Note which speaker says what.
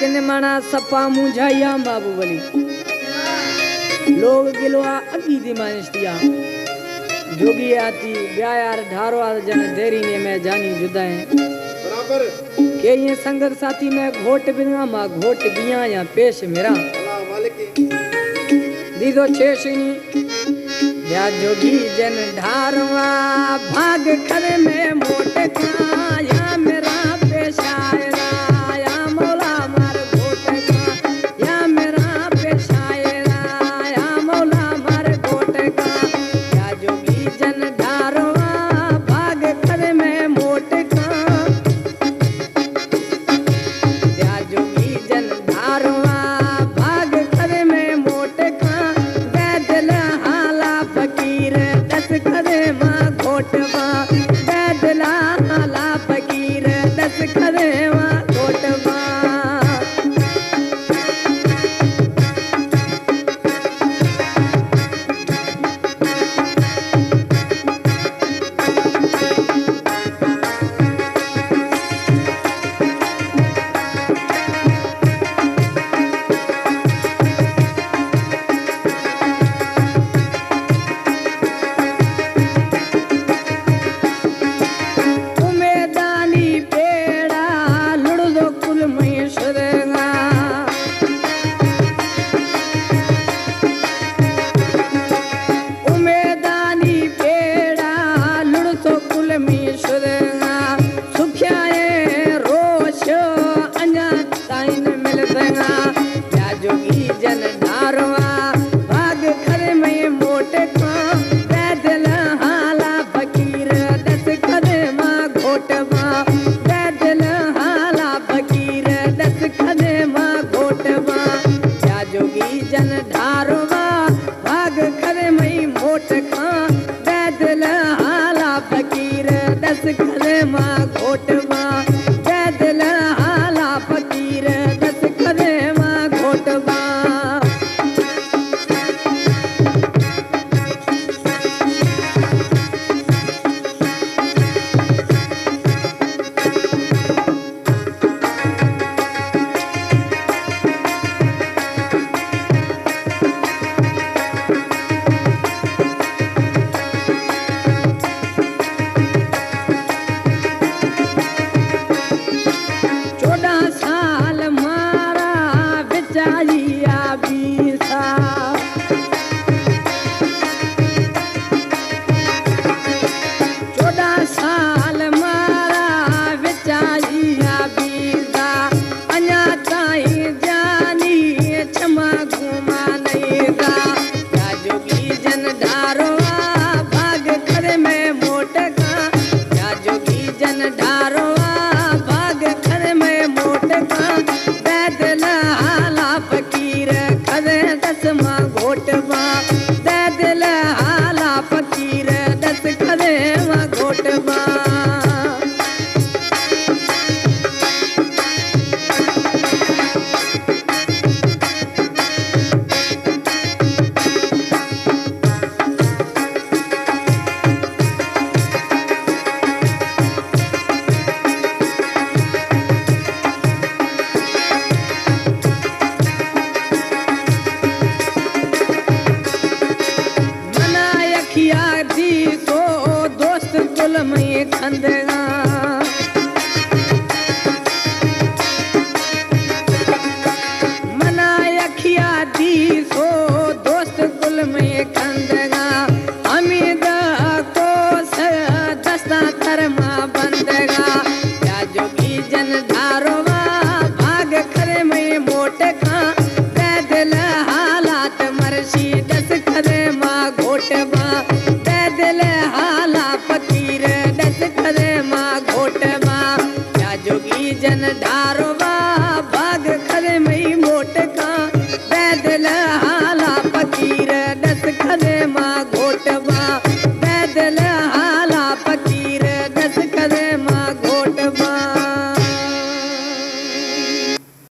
Speaker 1: के माना सपा मुझाइया बाबू बली लोग गिलवा अगी दी मानिस्तिया जोगी आती ब्यायार ढारो आ जन देरी ने मैं जानी जुदाए
Speaker 2: बराबर
Speaker 1: के ये संगत साथी में घोट बिना मा घोट बिया या पेश मेरा
Speaker 2: अल्लाह मालिक
Speaker 1: दीदो छेशनी या जोगी जन ढारवा भाग खरे में मोट का या मेरा पेशायरा या मौला मार घोट का या मेरा पेशायरा या मौला मार घोट का या जोगी जन ढारवा भाग खरे में मोट का या जोगी जन ढारवा भाग खरे में मोट का बैदल हाला फकीर दस खरे माँ घोटवा बैदल हाला फकीर दस खरे माँ घोटवा उमेदानी पेड़ा लुड़दो कुल महेश्वरगा उमेदानी पेड़ा लुड़दो कुल महेश्वरगा सुख्याए रोश अञा ताइन मिलदगा या जोगी जन ढारवा भाग खरे में मोट का बैदल हाला फकीर दस खरे माँ घोटवा बैदल हाला फकीर दस खरे माँ घोटवा या जोगी जन ढारवा भाग खरे में मोट का बैदल हाला फकीर दस खरे माँ घोटवा बैदल हाला फकीर दस खरे माँ घोटवा चौदह साल मारा बेचारिया बीसा चौदह साल मारा बेचारिया बीसा अञा ताईं जानी क्षमा घुमा नहीं गा या जोगी जन ढारवा भाग खरे में मोट का या जोगी जन ढारवा भाग खरे में मोट का बैदल हाला फकीर खरे दस माँ घोटवा बैदल हाला फकीर दस खरे माँ घोटवा मना यखिया दी सो दोस्त कुल में खंदगा मना यखिया दी सो दोस्त कुल में खंदगा अमीद को दस्ता थरमा बंदगा